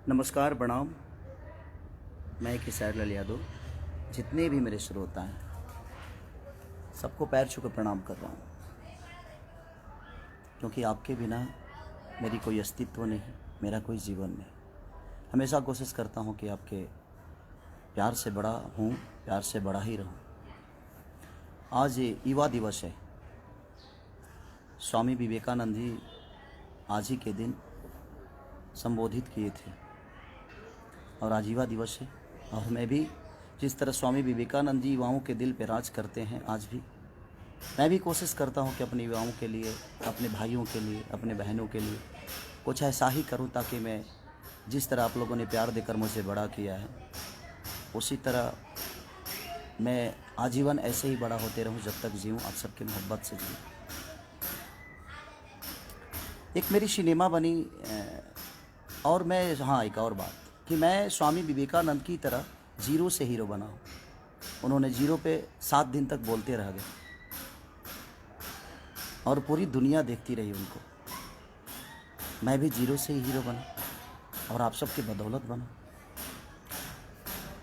नमस्कार, प्रणाम। मैं किशोर लाल यादव। जितने भी मेरे श्रोता हैं सबको पैर छू कर प्रणाम कर रहा हूँ, क्योंकि आपके बिना मेरी कोई अस्तित्व नहीं, मेरा कोई जीवन नहीं। हमेशा कोशिश करता हूँ कि आपके प्यार से बड़ा हूँ, प्यार से बड़ा ही रहूँ। आज ये युवा दिवस है। स्वामी विवेकानंद जी आज ही के दिन संबोधित किए थे और आज युवा दिवस है। और मैं भी जिस तरह स्वामी विवेकानंद जी युवाओं के दिल पे राज करते हैं, आज भी मैं भी कोशिश करता हूं कि अपने युवाओं के लिए, अपने भाइयों के लिए, अपने बहनों के लिए कुछ ऐसा ही करूं, ताकि मैं जिस तरह आप लोगों ने प्यार देकर मुझे बड़ा किया है, उसी तरह मैं आजीवन ऐसे ही बड़ा होते रहूं, जब तक जीऊँ, आप सबकी मोहब्बत से जीऊँ। एक मेरी सिनेमा बनी और मैं एक और बात कि मैं स्वामी विवेकानंद की तरह जीरो से हीरो बना हूँ। उन्होंने जीरो पे 7 दिन तक बोलते रह गए और पूरी दुनिया देखती रही उनको। मैं भी जीरो से ही हीरो बना और आप सबकी बदौलत बना।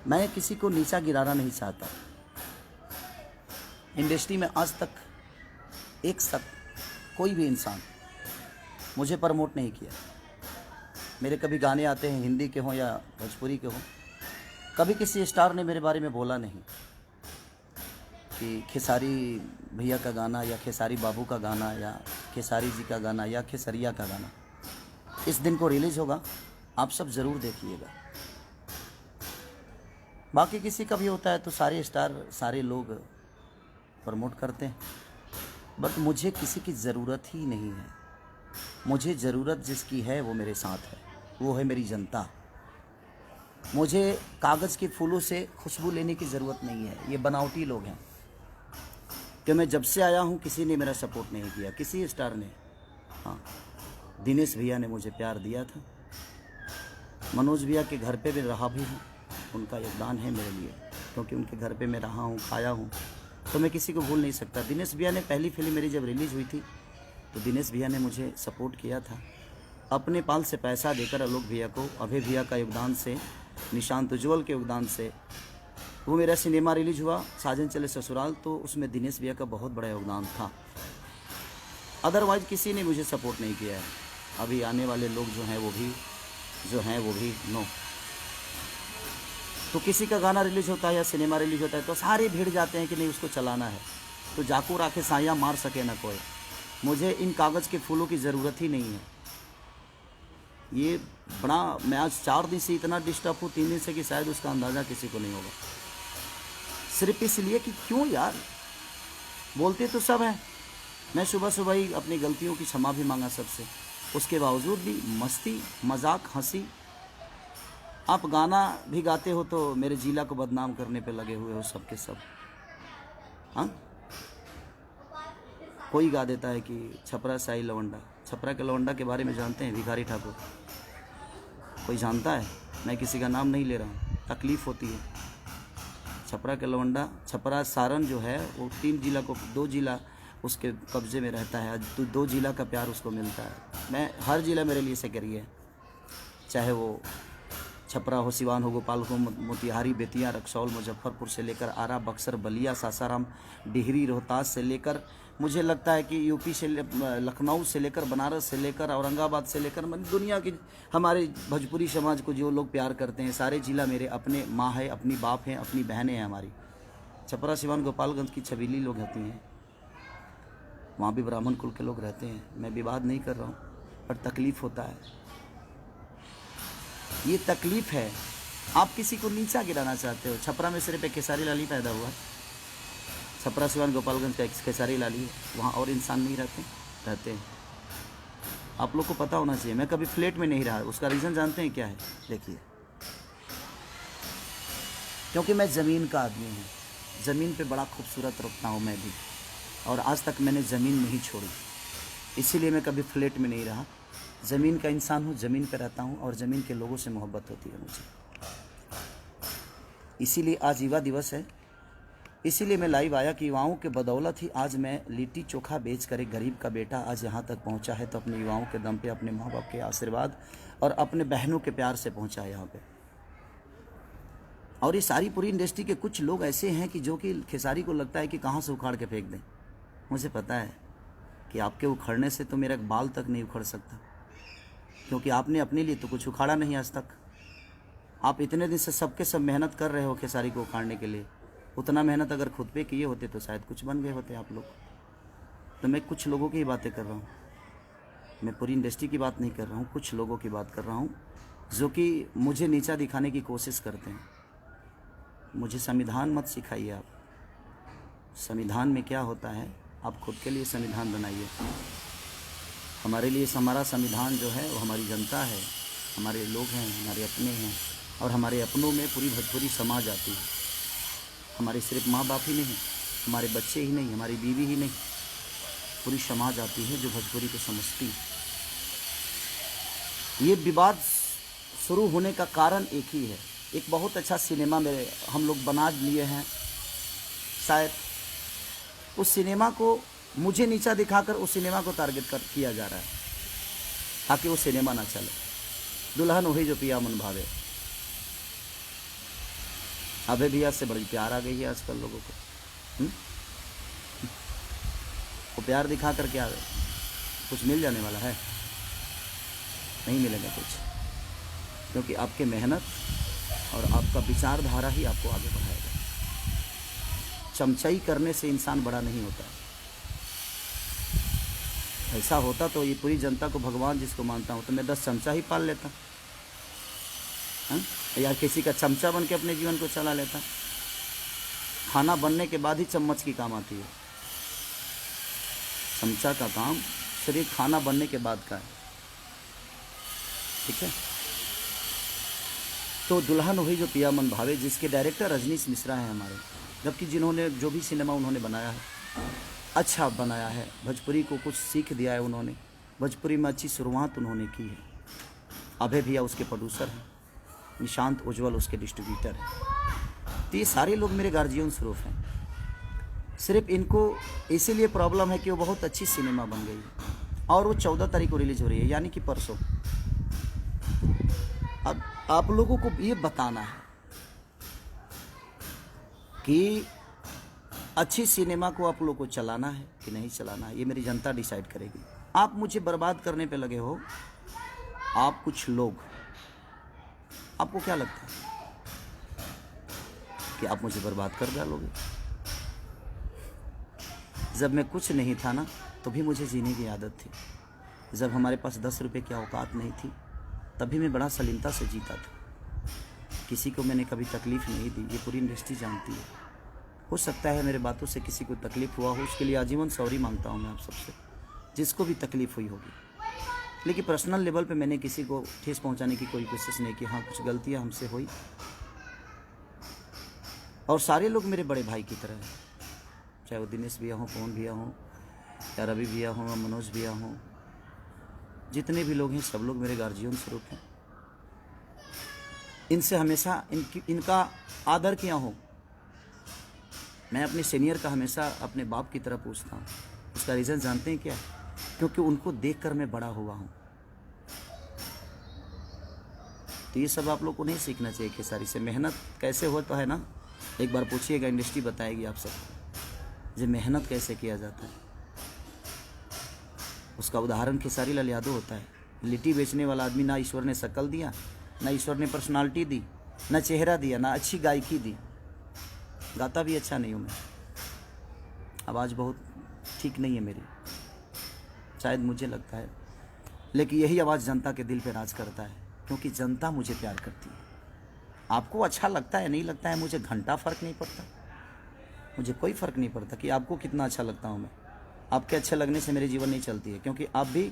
मैं किसी को नीचा गिराना नहीं चाहता। इंडस्ट्री में आज तक कोई भी इंसान मुझे प्रमोट नहीं किया। मेरे कभी गाने आते हैं, हिंदी के हों या भोजपुरी के हों, कभी किसी स्टार ने मेरे बारे में बोला नहीं कि खेसारी भैया का गाना या खेसारी बाबू का गाना या खेसारी जी का गाना या खेसरिया का गाना इस दिन को रिलीज़ होगा, आप सब ज़रूर देखिएगा। बाकी किसी का भी होता है तो सारे स्टार, सारे लोग प्रमोट करते हैं, बट मुझे किसी की ज़रूरत ही नहीं है। मुझे ज़रूरत जिसकी है वो मेरे साथ है, वो है मेरी जनता। मुझे कागज़ के फूलों से खुशबू लेने की ज़रूरत नहीं है। ये बनावटी लोग हैं कि मैं जब से आया हूँ किसी ने मेरा सपोर्ट नहीं किया, किसी स्टार ने। हाँ, दिनेश भैया ने मुझे प्यार दिया था। मनोज भैया के घर पे भी रहा भी हूँ, उनका योगदान है मेरे लिए, क्योंकि उनके घर पे मैं रहा हूँ, खाया हूँ, तो मैं किसी को भूल नहीं सकता। दिनेश भैया ने पहली फिल्म मेरी जब रिलीज़ हुई थी तो दिनेश भैया ने मुझे सपोर्ट किया था अपने पाल से पैसा देकर। आलोक भैया को, अभय भैया का योगदान से, निशांत उज्ज्वल के योगदान से वो मेरा सिनेमा रिलीज हुआ साजन चले ससुराल, तो उसमें दिनेश भैया का बहुत बड़ा योगदान था। अदरवाइज किसी ने मुझे सपोर्ट नहीं किया है। अभी आने वाले लोग जो हैं वो भी नो। तो किसी का गाना रिलीज होता है या सिनेमा रिलीज होता है तो सारे भिड़ जाते हैं कि नहीं उसको चलाना है, तो जाकू राखे साया मार सके ना कोई। मुझे इन कागज़ के फूलों की ज़रूरत ही नहीं है। ये बड़ा, मैं आज 4 दिन से इतना डिस्टर्ब हूँ, 3 दिन से, कि शायद उसका अंदाज़ा किसी को नहीं होगा। सिर्फ इसलिए कि क्यों यार, बोलते तो सब हैं। मैं सुबह सुबह ही अपनी गलतियों की क्षमा भी मांगा सबसे, उसके बावजूद भी मस्ती, मजाक, हंसी। आप गाना भी गाते हो तो मेरे जिला को बदनाम करने पे लगे हुए हो सब के सब। हाँ, कोई गा देता है कि छपरा साई लवंडा। छपरा के लवंडा के बारे में जानते हैं? भिखारी ठाकुर। कोई जानता है? मैं किसी का नाम नहीं ले रहा हूँ, तकलीफ़ होती है। छपरा के लवंडा, छपरा सारण जो है वो 3 जिला को, 2 जिला उसके कब्ज़े में रहता है। आज 2 जिला का प्यार उसको मिलता है। मैं, हर जिला मेरे लिए सेक्रेटरी है, चाहे वो छपरा हो, सिवान हो, गोपाल हो, मोतिहारी, बेतिया, रक्सौल, मुजफ्फरपुर से लेकर आरा, बक्सर, बलिया, सासाराम, डिहरी, रोहतास से लेकर, मुझे लगता है कि यूपी से, लखनऊ से लेकर, बनारस से लेकर, औरंगाबाद से लेकर, दुनिया की हमारे भोजपुरी समाज को जो लोग प्यार करते हैं, सारे ज़िला मेरे अपने माँ है, अपनी बाप हैं, अपनी बहनें हैं हमारी। छपरा, सिवान, गोपालगंज की छबीली लोग होती हैं, वहाँ भी ब्राह्मण कुल के लोग रहते हैं। मैं विवाद नहीं कर रहा हूँ, पर तकलीफ़ होता है। ये तकलीफ़ है। आप किसी को नीचा गिराना चाहते हो। छपरा में सिर्फ एक खेसारी लाल ही पैदा हुआ है। छपरा, सिवान, गोपालगंज का एक खेसारी लाल ही है, वहाँ और इंसान नहीं रहते हैं। आप लोग को पता होना चाहिए। मैं कभी फ्लैट में नहीं रहा, उसका रीज़न जानते हैं क्या है? देखिए, क्योंकि मैं ज़मीन का आदमी हूँ। ज़मीन पे बड़ा खूबसूरत रखता हूँ मैं भी, और आज तक मैंने ज़मीन नहीं छोड़ी, इसीलिए मैं कभी फ्लैट में नहीं रहा। ज़मीन का इंसान हूँ, ज़मीन पे रहता हूँ, और ज़मीन के लोगों से मोहब्बत होती है मुझे। इसीलिए आज युवा दिवस है। इसीलिए मैं लाइव आया कि युवाओं के बदौलत ही आज मैं लिट्टी चोखा बेच कर एक गरीब का बेटा आज यहाँ तक पहुँचा है, तो अपने युवाओं के दम पे, अपने माँ बाप के आशीर्वाद और अपने बहनों के प्यार से पहुँचा है यहाँ पे। और ये सारी पूरी इंडस्ट्री के कुछ लोग ऐसे हैं कि जो कि खेसारी को लगता है कि कहाँ से उखाड़ के फेंक दें। मुझे पता है कि आपके उखड़ने से तो मेरा बाल तक नहीं उखड़ सकता, क्योंकि आपने अपने लिए तो कुछ उखाड़ा नहीं आज तक। आप इतने दिन से सबके सब मेहनत कर रहे हो खेसारी को उखाड़ने के लिए, उतना मेहनत अगर खुद पे किए होते तो शायद कुछ बन गए होते आप लोग। तो मैं कुछ लोगों की ही बातें कर रहा हूँ, मैं पूरी इंडस्ट्री की बात नहीं कर रहा हूँ, कुछ लोगों की बात कर रहा हूँ जो कि मुझे नीचा दिखाने की कोशिश करते हैं। मुझे संविधान मत सिखाइए आप, संविधान में क्या होता है आप खुद के लिए संविधान बनाइए। हमारे लिए हमारा संविधान जो है वो हमारी जनता है, हमारे लोग हैं, हमारे अपने हैं, और हमारे अपनों में पूरी भोजपुरी समाज आती है। हमारे सिर्फ माँ बाप ही नहीं, हमारे बच्चे ही नहीं, हमारी बीवी ही नहीं, पूरी समाज आती है जो भोजपुरी को समझती है। ये विवाद शुरू होने का कारण एक ही है, एक बहुत अच्छा सिनेमा मेरे हम लोग बना लिए हैं, शायद उस सिनेमा को मुझे नीचा दिखाकर उस सिनेमा को टारगेट किया जा रहा है ताकि वो सिनेमा ना चले। दुल्हन वही जो पिया मन भावे, अबे भैया से बड़ी प्यार आ गई है आजकल लोगों को। वो प्यार दिखा कर क्या कुछ मिल जाने वाला है? नहीं मिलेगा कुछ, क्योंकि आपके मेहनत और आपका विचारधारा ही आपको आगे बढ़ाएगा। चमचाई करने से इंसान बड़ा नहीं होता। ऐसा होता तो ये पूरी जनता को भगवान जिसको मानता हूँ तो मैं 10 चमचा ही पाल लेता, या किसी का चमचा बन के अपने जीवन को चला लेता। खाना बनने के बाद ही चम्मच की काम आती है, चमचा का काम सिर्फ खाना बनने के बाद का है, ठीक है। तो दुल्हन वही जो पिया मन भावे, जिसके डायरेक्टर रजनीश मिश्रा हैं हमारे, जबकि जिन्होंने जो भी सिनेमा उन्होंने बनाया है अच्छा बनाया है, भोजपुरी को कुछ सीख दिया है उन्होंने, भोजपुरी में अच्छी शुरुआत उन्होंने की है। अभय भैया उसके प्रोड्यूसर हैं, निशांत उज्ज्वल उसके डिस्ट्रीब्यूटर हैं। तो ये सारे लोग मेरे गार्जियन स्वरूप हैं। सिर्फ इनको इसीलिए प्रॉब्लम है कि वो बहुत अच्छी सिनेमा बन गई है और वो 14 तारीख को रिलीज हो रही है, यानी कि परसों। अब आप लोगों को ये बताना है कि अच्छी सिनेमा को आप लोगों को चलाना है कि नहीं चलाना है, ये मेरी जनता डिसाइड करेगी। आप मुझे बर्बाद करने पे लगे हो, आप कुछ लोग, आपको क्या लगता है कि आप मुझे बर्बाद कर डालोगे? जब मैं कुछ नहीं था ना, तो भी मुझे जीने की आदत थी। जब हमारे पास 10 रुपये की औकात नहीं थी, तभी मैं बड़ा सलीमता से जीता था। किसी को मैंने कभी तकलीफ़ नहीं दी, ये पूरी इंडस्ट्री जानती है। हो सकता है मेरे बातों से किसी को तकलीफ़ हुआ हो, उसके लिए आजीवन सॉरी मांगता हूँ मैं आप सबसे, जिसको भी तकलीफ़ हुई होगी। लेकिन पर्सनल लेवल पे मैंने किसी को ठेस पहुंचाने की कोई कोशिश नहीं की। हाँ, कुछ गलतियां हमसे हुई, और सारे लोग मेरे बड़े भाई की तरह हैं, चाहे वो दिनेश भैया हों, पवन भैया हों, या रवि भैया हों, या मनोज भैया हों, जितने भी लोग हैं सब लोग मेरे गार्जियन स्वरूप हैं। इनसे हमेशा इनका आदर किया हो। मैं अपने सीनियर का हमेशा अपने बाप की तरह पूछता हूँ। उसका रीज़न जानते हैं क्या? क्योंकि उनको देखकर मैं बड़ा हुआ हूँ। तो ये सब आप लोग को नहीं सीखना चाहिए खेसारी से। मेहनत कैसे हो तो है ना, एक बार पूछिएगा, इंडस्ट्री बताएगी आप सबको जो मेहनत कैसे किया जाता है। उसका उदाहरण खेसारी लाल यादव होता है। लिट्टी बेचने वाला आदमी, ना ईश्वर ने शक्ल दिया, ना ईश्वर ने पर्सनालिटी दी, ना चेहरा दिया, ना अच्छी गायकी दी। गाता भी अच्छा नहीं हूँ मैं, आवाज़ बहुत ठीक नहीं है मेरी, शायद मुझे लगता है, लेकिन यही आवाज़ जनता के दिल पे राज करता है, क्योंकि जनता मुझे प्यार करती है। आपको अच्छा लगता है नहीं लगता है, मुझे घंटा फ़र्क नहीं पड़ता, मुझे कोई फ़र्क नहीं पड़ता कि आपको कितना अच्छा लगता हूँ मैं। आपके अच्छे लगने से मेरे जीवन नहीं चलती है, क्योंकि आप भी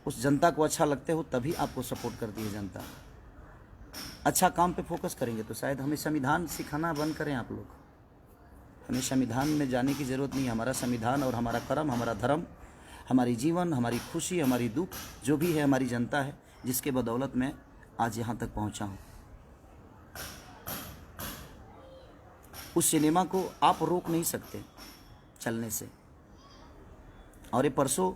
उस जनता को अच्छा लगते हो, तभी आपको सपोर्ट करती है जनता। अच्छा काम पे फोकस करेंगे तो शायद हमें संविधान सिखाना बंद करें आप लोग। हमें संविधान में जाने की ज़रूरत नहीं है। हमारा संविधान और हमारा कर्म, हमारा धर्म, हमारी जीवन, हमारी खुशी, हमारी दुख, जो भी है हमारी जनता है, जिसके बदौलत मैं आज यहाँ तक पहुँचा हूँ। उस सिनेमा को आप रोक नहीं सकते चलने से। और ये परसों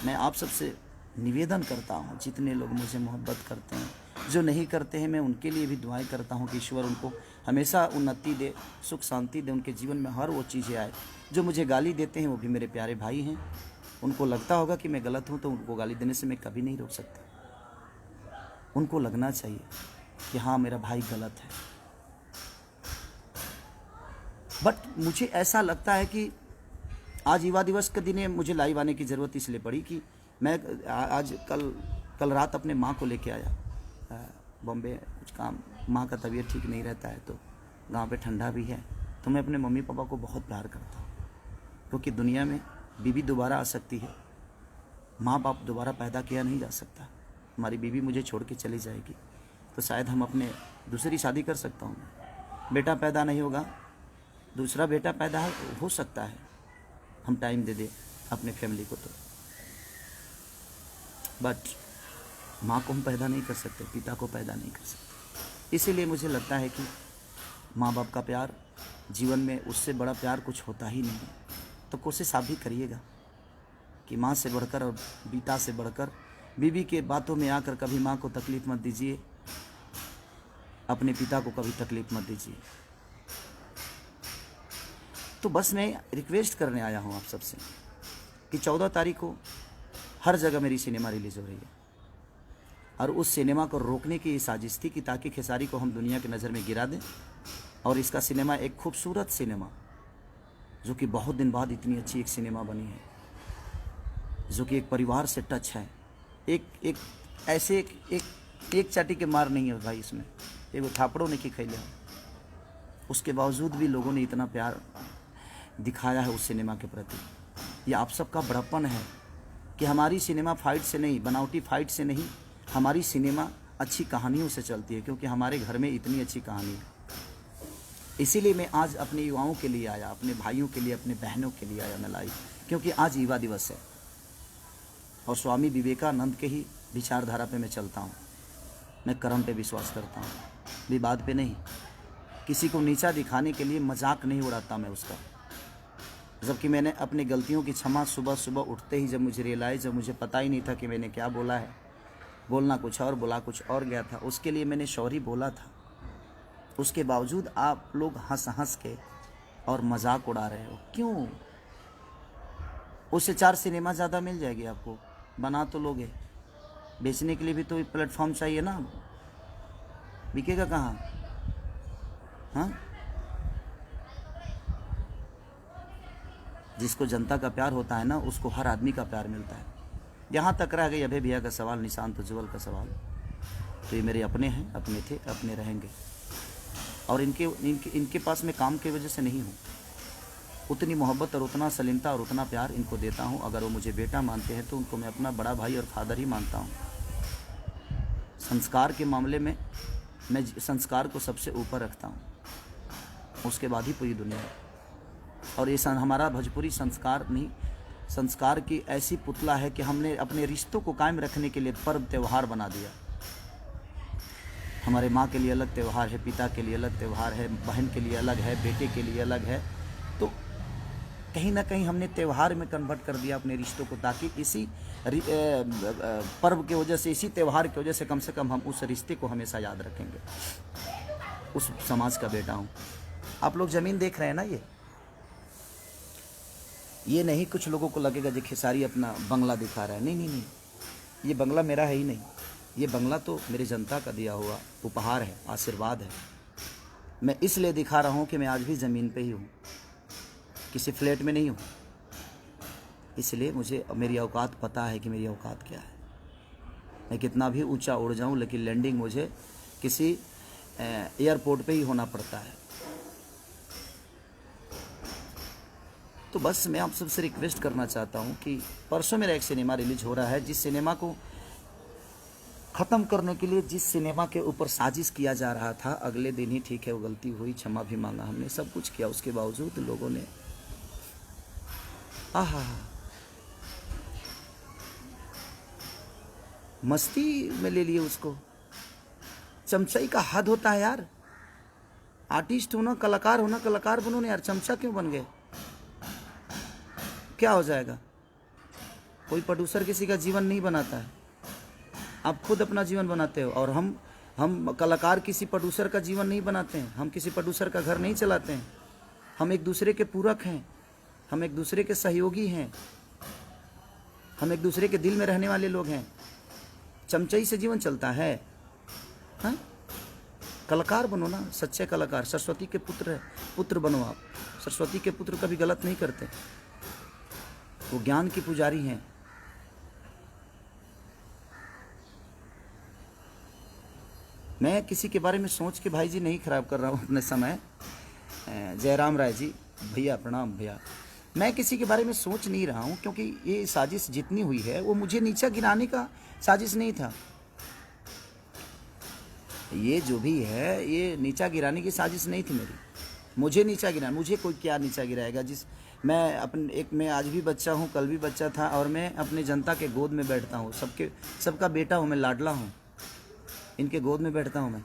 मैं आप सबसे निवेदन करता हूँ, जितने लोग मुझे मोहब्बत करते हैं, जो नहीं करते हैं, मैं उनके लिए भी दुआएं करता हूँ कि ईश्वर उनको हमेशा उन्नति दे, सुख शांति दे, उनके जीवन में हर वो चीज़ें आए। जो मुझे गाली देते हैं वो भी मेरे प्यारे भाई हैं। उनको लगता होगा कि मैं गलत हूँ, तो उनको गाली देने से मैं कभी नहीं रोक सकता। उनको लगना चाहिए कि हाँ मेरा भाई गलत है। बट मुझे ऐसा लगता है कि आज युवा दिवस के दिन मुझे लाइव आने की ज़रूरत इसलिए पड़ी कि मैं आज कल रात अपने माँ को लेके आया बॉम्बे, कुछ काम, माँ का तबीयत ठीक नहीं रहता है, तो गांव पे ठंडा भी है। तो मैं अपने मम्मी पापा को बहुत प्यार करता हूँ, क्योंकि दुनिया में बीवी दोबारा आ सकती है, माँ बाप दोबारा पैदा किया नहीं जा सकता। हमारी बीवी मुझे छोड़ के चली जाएगी तो शायद हम अपने दूसरी शादी कर सकता हूँ, बेटा पैदा नहीं होगा, दूसरा बेटा पैदा हो सकता है, हम टाइम दे दें अपने फैमिली को। तो बट माँ को हम पैदा नहीं कर सकते, पिता को पैदा नहीं कर सकते। इसीलिए मुझे लगता है कि माँ बाप का प्यार जीवन में, उससे बड़ा प्यार कुछ होता ही नहीं है। तो कोशिश आप भी करिएगा कि माँ से बढ़कर और पिता से बढ़कर बीवी के बातों में आकर कभी माँ को तकलीफ़ मत दीजिए, अपने पिता को कभी तकलीफ़ मत दीजिए। तो बस मैं रिक्वेस्ट करने आया हूँ आप सबसे कि 14 तारीख को हर जगह मेरी सिनेमा रिलीज़ हो रही है, और उस सिनेमा को रोकने की साजिश थी कि ताकि खेसारी को हम दुनिया की नज़र में गिरा दें। और इसका सिनेमा एक खूबसूरत सिनेमा, जो कि बहुत दिन बाद इतनी अच्छी एक सिनेमा बनी है, जो कि एक परिवार से टच है। एक ऐसे एक चाटी के मार नहीं है भाई इसमें, एक थापड़ों ने की खैले, उसके बावजूद भी लोगों ने इतना प्यार दिखाया है उस सिनेमा के प्रति। ये आप सबका बड़प्पन है कि हमारी सिनेमा फाइट से नहीं, बनावटी फाइट से नहीं, हमारी सिनेमा अच्छी कहानियों से चलती है, क्योंकि हमारे घर में इतनी अच्छी कहानी है। इसीलिए मैं आज अपने युवाओं के लिए आया, अपने भाइयों के लिए, अपने बहनों के लिए आया मैं लाइव, क्योंकि आज युवा दिवस है और स्वामी विवेकानंद के ही विचारधारा पे मैं चलता हूँ। मैं कर्म पे विश्वास करता हूँ, विवाद पे नहीं। किसी को नीचा दिखाने के लिए मजाक नहीं उड़ाता मैं उसका, जबकि मैंने अपनी गलतियों की क्षमा सुबह सुबह उठते ही, जब मुझे रियलाइज़, जब मुझे पता ही नहीं था कि मैंने क्या बोला है, बोलना कुछ और, बोला कुछ और गया था, उसके लिए मैंने सॉरी बोला था। उसके बावजूद आप लोग हंस हंस के और मजाक उड़ा रहे हो, क्यों? उससे 4 सिनेमा ज़्यादा मिल जाएगी आपको, बना तो लोगे, बेचने के लिए भी तो प्लेटफॉर्म चाहिए ना, बिकेगा कहाँ? हाँ, जिसको जनता का प्यार होता है ना, उसको हर आदमी का प्यार मिलता है। यहाँ तक रह गई अभय भैया का सवाल, निशांत उज्ज्वल का सवाल, तो ये मेरे अपने हैं, अपने थे, अपने रहेंगे। और इनके पास मैं काम की वजह से नहीं हूँ, उतनी मोहब्बत और उतना सलीमता और उतना प्यार इनको देता हूँ। अगर वो मुझे बेटा मानते हैं तो उनको मैं अपना बड़ा भाई और फादर ही मानता हूँ। संस्कार के मामले में मैं संस्कार को सबसे ऊपर रखता हूँ, उसके बाद ही पूरी दुनिया। और ये हमारा भोजपुरी संस्कार नहीं, संस्कार की ऐसी पुतला है कि हमने अपने रिश्तों को कायम रखने के लिए पर्व त्यौहार बना दिया। हमारे माँ के लिए अलग त्यौहार है, पिता के लिए अलग त्यौहार है, बहन के लिए अलग है, बेटे के लिए अलग है। तो कहीं ना कहीं हमने त्यौहार में कन्वर्ट कर दिया अपने रिश्तों को, ताकि इसी पर्व की वजह से, इसी त्यौहार की वजह से कम हम उस रिश्ते को हमेशा याद रखेंगे। उस समाज का बेटा हूँ। आप लोग ज़मीन देख रहे हैं ना, ये नहीं कुछ लोगों को लगेगा जो खेसारी अपना बंगला दिखा रहा है। नहीं नहीं नहीं, ये बंगला मेरा है ही नहीं, ये बंगला तो मेरी जनता का दिया हुआ उपहार है, आशीर्वाद है। मैं इसलिए दिखा रहा हूँ कि मैं आज भी ज़मीन पे ही हूँ, किसी फ्लैट में नहीं हूँ। इसलिए मुझे मेरी औकात पता है कि मेरी औकात क्या है। मैं कितना भी ऊंचा उड़ जाऊँ, लेकिन लैंडिंग मुझे किसी एयरपोर्ट पे ही होना पड़ता है। तो बस मैं आप सबसे रिक्वेस्ट करना चाहता हूँ कि परसों मेरा एक सिनेमा रिलीज हो रहा है, जिस सिनेमा को ख़त्म करने के लिए, जिस सिनेमा के ऊपर साजिश किया जा रहा था, अगले दिन ही, ठीक है वो गलती हुई, क्षमा भी मांगा हमने, सब कुछ किया, उसके बावजूद लोगों ने मस्ती में ले लिए उसको। चमचाई का हद होता है यार। आर्टिस्ट होना, कलाकार होना, कलाकार बनो ना यार, चमचा क्यों बन गए? क्या हो जाएगा? कोई प्रोड्यूसर किसी का जीवन नहीं बनाता है, आप खुद अपना जीवन बनाते हो। और हम कलाकार किसी प्रोड्यूसर का जीवन नहीं बनाते हैं, हम किसी प्रोड्यूसर का घर नहीं चलाते हैं। हम एक दूसरे के पूरक हैं, हम एक दूसरे के सहयोगी हैं, हम एक दूसरे के दिल में रहने वाले लोग हैं। चमचई से जीवन चलता है? हाँ, कलाकार बनो ना, सच्चे कलाकार। सरस्वती के पुत्र बनो आप। सरस्वती के पुत्र कभी गलत नहीं करते, वो ज्ञान की पुजारी हैं। मैं किसी के बारे में सोच के भाई जी नहीं खराब कर रहा हूँ अपने समय। जयराम राय जी, भैया प्रणाम भैया। मैं किसी के बारे में सोच नहीं रहा हूँ, क्योंकि ये साजिश जितनी हुई है वो मुझे नीचा गिराने का साजिश नहीं था। ये जो भी है ये नीचा गिराने की साजिश नहीं थी मेरी। मुझे नीचा गिरा, मुझे कोई क्या नीचा गिराएगा? मैं आज भी बच्चा हूँ, कल भी बच्चा था, और मैं अपने जनता के गोद में बैठता हूँ। सबका बेटा हूँ मैं, लाडला हूँ, इनके गोद में बैठता हूँ मैं।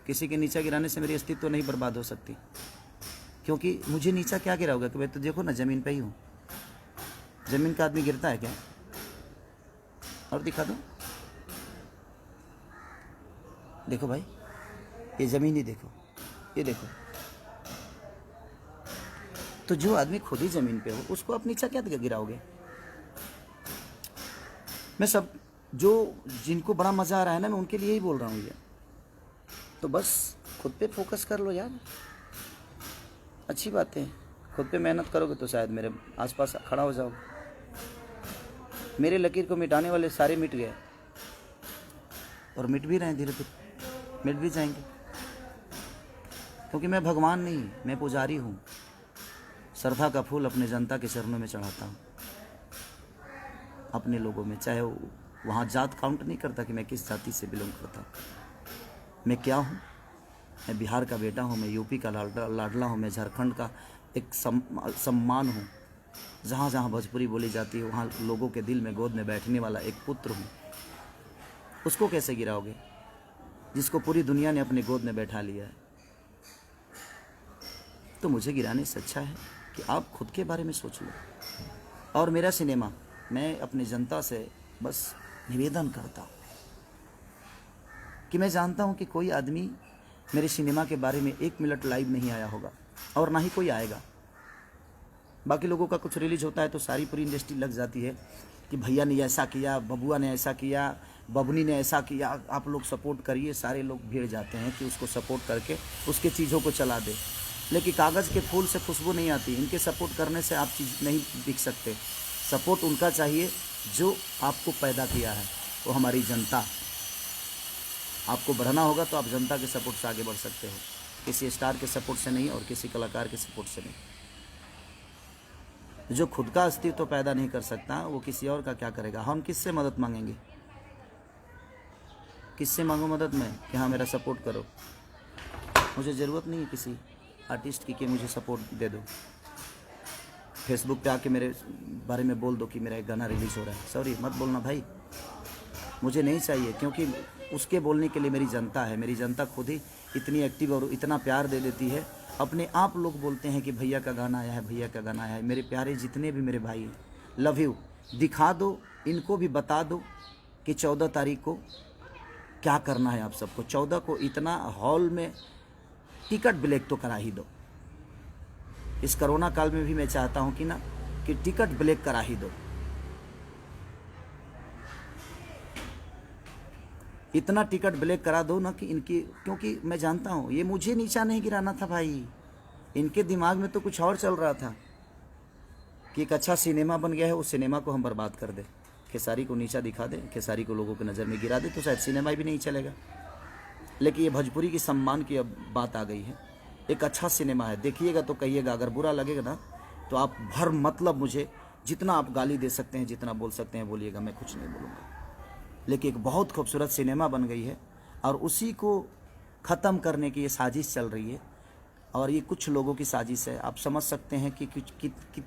किसी के नीचा गिराने से मेरी अस्तित्व तो नहीं बर्बाद हो सकती, क्योंकि मुझे नीचा क्या गिराओगे? कि भाई तो देखो ना, ज़मीन पे ही हूँ। ज़मीन का आदमी गिरता है क्या? और दिखा दो, देखो भाई, ये ज़मीन ही देखो, ये देखो। तो जो आदमी खुद ही ज़मीन पे हो उसको आप नीचा क्या गिराओगे? मैं सब जिनको बड़ा मज़ा आ रहा है ना, मैं उनके लिए ही बोल रहा हूँ ये। तो बस खुद पे फोकस कर लो यार, अच्छी बात है। खुद पे मेहनत करोगे तो शायद मेरे आसपास खड़ा हो जाओगे। मेरे लकीर को मिटाने वाले सारे मिट गए, और मिट भी रहे हैं, धीरे धीरे मिट भी जाएंगे। क्योंकि मैं भगवान नहीं, मैं पुजारी हूँ। श्रद्धा का फूल अपने जनता के चरणों में चढ़ाता हूँ, अपने लोगों में। चाहे वहाँ जात काउंट नहीं करता कि मैं किस जाति से बिलोंग करता हूँ। मैं क्या हूँ? मैं बिहार का बेटा हूँ, मैं यूपी का लाडला हूँ, मैं झारखंड का एक सम्मान हूँ। जहाँ जहाँ भोजपुरी बोली जाती है वहाँ लोगों के दिल में गोद में बैठने वाला एक पुत्र हूँ। उसको कैसे गिराओगे जिसको पूरी दुनिया ने अपने गोद में बैठा लिया है? तो मुझे गिराने से अच्छा है कि आप खुद के बारे में सोच लो। और मेरा सिनेमा, मैं अपनी जनता से बस निवेदन करता हूँ कि मैं जानता हूँ कि कोई आदमी मेरे सिनेमा के बारे में 1 मिनट लाइव नहीं आया होगा, और ना ही कोई आएगा। बाकी लोगों का कुछ रिलीज होता है तो सारी पूरी इंडस्ट्री लग जाती है कि भैया ने ऐसा किया, बबुआ ने ऐसा किया, बबनी ने ऐसा किया, आप लोग सपोर्ट करिए। सारे लोग भीड़ जाते हैं कि उसको सपोर्ट करके उसके चीज़ों को चला दे। लेकिन कागज़ के फूल से खुशबू नहीं आती। इनके सपोर्ट करने से आप चीज़ नहीं दिख सकते। सपोर्ट उनका चाहिए जो आपको पैदा किया है, वो हमारी जनता। आपको बढ़ना होगा तो आप जनता के सपोर्ट से आगे बढ़ सकते हो, किसी स्टार के सपोर्ट से नहीं और किसी कलाकार के सपोर्ट से नहीं। जो खुद का अस्तित्व पैदा नहीं कर सकता वो किसी और का क्या करेगा? हम किससे मदद मांगेंगे? किससे मांगो मदद मैं कि हाँ मेरा सपोर्ट करो? मुझे ज़रूरत नहीं है किसी आर्टिस्ट की कि मुझे सपोर्ट दे दो। फेसबुक पे आके मेरे बारे में बोल दो कि मेरा एक गाना रिलीज़ हो रहा है। सॉरी, मत बोलना भाई, मुझे नहीं चाहिए। क्योंकि उसके बोलने के लिए मेरी जनता है। मेरी जनता खुद ही इतनी एक्टिव और इतना प्यार दे देती है। अपने आप लोग बोलते हैं कि भैया का गाना आया है, भैया का गाना आया है। मेरे प्यारे जितने भी मेरे भाई हैं, लव यू। दिखा दो, इनको भी बता दो कि 14 तारीख को क्या करना है आप सबको। 14 को इतना हॉल में टिकट ब्लैक तो करा ही दो। इस कोरोना काल में भी मैं चाहता हूँ कि टिकट ब्लैक करा ही दो। इतना टिकट ब्लैक करा दो ना कि इनकी, क्योंकि मैं जानता हूँ ये मुझे नीचा नहीं गिराना था भाई। इनके दिमाग में तो कुछ और चल रहा था कि एक अच्छा सिनेमा बन गया है, उस सिनेमा को हम बर्बाद कर दे, खेसारी को नीचा दिखा दे, खेसारी को लोगों की नज़र में गिरा दे, तो शायद सिनेमा भी नहीं चलेगा। लेकिन ये भोजपुरी की सम्मान की अब बात आ गई है। एक अच्छा सिनेमा है, देखिएगा तो कहिएगा। अगर बुरा लगेगा ना तो आप भर मतलब मुझे जितना आप गाली दे सकते हैं, जितना बोल सकते हैं बोलिएगा, मैं कुछ नहीं बोलूँगा। लेकिन एक बहुत खूबसूरत सिनेमा बन गई है और उसी को ख़त्म करने की ये साजिश चल रही है। और ये कुछ लोगों की साजिश है। आप समझ सकते हैं कि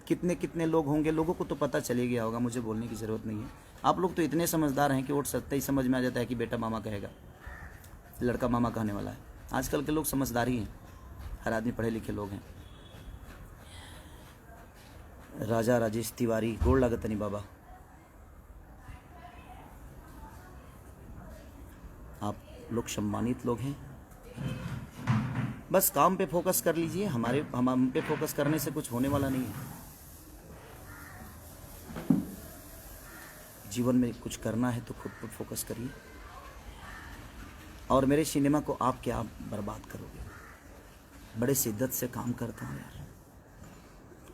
कितने कितने लोग होंगे। लोगों को तो पता चले गया होगा, मुझे बोलने की ज़रूरत नहीं है। आप लोग तो इतने समझदार हैं कि वोट सत्ता ही समझ में आ जाता है कि बेटा मामा कहेगा, लड़का मामा कहने वाला है। आजकल के लोग समझदारी हैं। हर आदमी पढ़े लिखे लोग हैं। राजा राजेश तिवारी, गोड़ लागत नहीं बाबा, आप लोग सम्मानित लोग हैं। बस काम पे फोकस कर लीजिए, हम पे फोकस करने से कुछ होने वाला नहीं है। जीवन में कुछ करना है तो खुद पर फोकस करिए। और मेरे सिनेमा को आप क्या बर्बाद करोगे? बड़े शिद्दत से काम करता हूँ यार।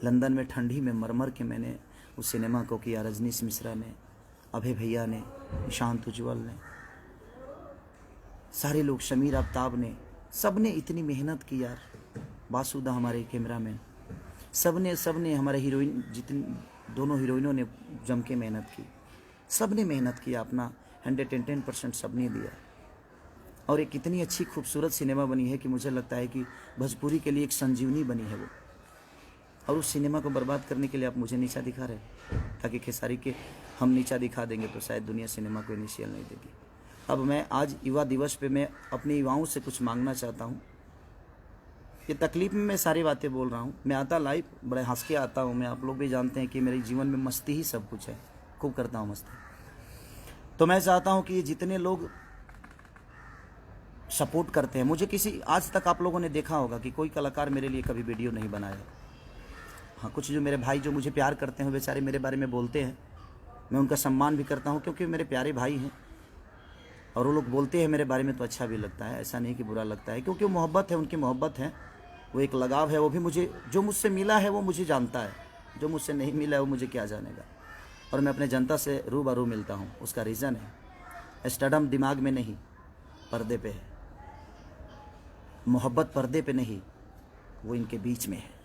लंदन में ठंडी में मर के मैंने उस सिनेमा को किया। रजनीश मिश्रा ने, अभय भैया ने, निशांत उज्ज्वल ने, सारे लोग, शमीर आफ्ताब ने, सब ने इतनी मेहनत की यार। बासुदा हमारे कैमरामैन, सब ने हमारे हीरोइन, जितनी दोनों हीरोइनों ने जम के मेहनत की। सब ने मेहनत किया, अपना 110% सब ने दिया। और एक इतनी अच्छी खूबसूरत सिनेमा बनी है कि मुझे लगता है कि भोजपुरी के लिए एक संजीवनी बनी है वो। और उस सिनेमा को बर्बाद करने के लिए आप मुझे नीचा दिखा रहे हैं, ताकि खेसारी के हम नीचा दिखा देंगे तो शायद दुनिया सिनेमा को इनिशियल नहीं देगी। अब मैं आज युवा दिवस पे मैं अपने युवाओं से कुछ मांगना चाहता हूँ। ये तकलीफ में मैं सारी बातें बोल रहा हूँ। मैं आता लाइव बड़े हंस के आता हूँ। मैं, आप लोग भी जानते हैं कि मेरे जीवन में मस्ती ही सब कुछ है, खूब करता हूँ मस्ती। तो मैं चाहता हूँ कि ये जितने लोग सपोर्ट करते हैं मुझे, किसी आज तक आप लोगों ने देखा होगा कि कोई कलाकार मेरे लिए कभी वीडियो नहीं बनाया। हाँ, कुछ जो मेरे भाई जो मुझे प्यार करते हैं बेचारे मेरे बारे में बोलते हैं, मैं उनका सम्मान भी करता हूँ क्योंकि मेरे प्यारे भाई हैं। और वो लोग बोलते हैं मेरे बारे में तो अच्छा भी लगता है, ऐसा नहीं कि बुरा लगता है, क्योंकि वो मोहब्बत है, उनकी मोहब्बत है, वो एक लगाव है। वो भी मुझे, जो मुझसे मिला है वो मुझे जानता है, जो मुझसे नहीं मिला है वो मुझे क्या जानेगा। और मैं अपने जनता से रूबरू मिलता हूँ, उसका रीज़न है स्टडम दिमाग में नहीं, पर्दे पे है। मोहब्बत पर्दे पे नहीं, वो इनके बीच में है।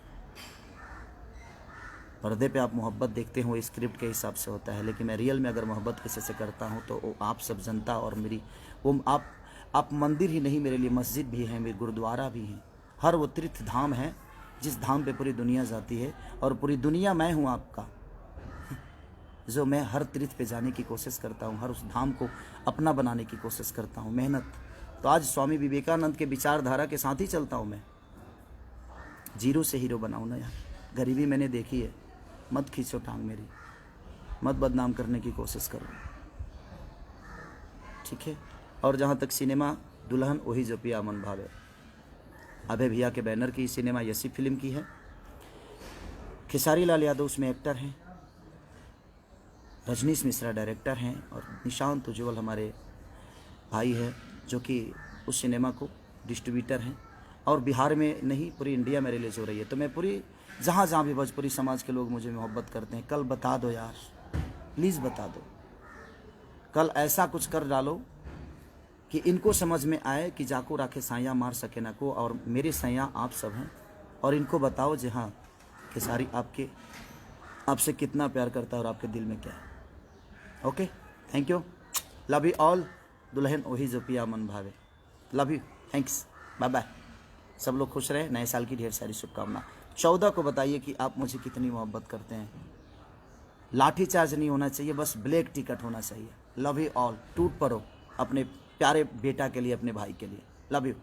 पर्दे पे आप मोहब्बत देखते हो स्क्रिप्ट के हिसाब से होता है, लेकिन मैं रियल में अगर मोहब्बत किसी से करता हूँ तो वो आप सब जनता और मेरी, वो आप मंदिर ही नहीं, मेरे लिए मस्जिद भी है, मेरे गुरुद्वारा भी है। हर वो तीर्थ धाम है जिस धाम पे पूरी दुनिया जाती है, और पूरी दुनिया मैं हूँ आपका, जो मैं हर तीर्थ पे जाने की कोशिश करता हूँ, हर उस धाम को अपना बनाने की कोशिश करता हूँ। मेहनत तो आज स्वामी विवेकानंद के विचारधारा के साथ ही चलता हूँ मैं। जीरो से हीरो बनाऊँ ना यार। गरीबी मैंने देखी है, मत खींचो टांग मेरी, मत बदनाम करने की कोशिश करो, ठीक है। और जहाँ तक सिनेमा, दुल्हन वही जो पिया मन भावे, अभय भैया के बैनर की सिनेमा यसी फिल्म की है। खेसारी लाल यादव उसमें एक्टर हैं, रजनीश मिश्रा डायरेक्टर हैं, और निशांत उज्ज्वल हमारे भाई हैं जो कि उस सिनेमा को डिस्ट्रीब्यूटर हैं। और बिहार में नहीं, पूरी इंडिया में रिलीज हो रही है। तो मैं पूरी जहाँ जहाँ भी भोजपुरी समाज के लोग मुझे मोहब्बत करते हैं, कल बता दो यार, प्लीज़ बता दो। कल ऐसा कुछ कर डालो कि इनको समझ में आए कि जाको राखे साइया मार सके ना को, और मेरे सैया आप सब हैं। और इनको बताओ जी हाँ खेसारी आपसे कितना प्यार करता है और आपके दिल में क्या है। Okay, thank you, love you all. दुल्हन वही जो पिया मन भावे, love you, thanks, bye bye. सब लोग खुश रहे, नए साल की ढेर सारी शुभकामना। 14 को बताइए कि आप मुझे कितनी मोहब्बत करते हैं। लाठी चार्ज नहीं होना चाहिए, बस ब्लैक टिकट होना चाहिए। Love you all. टूट पड़ो अपने प्यारे बेटा के लिए, अपने भाई के लिए। Love you.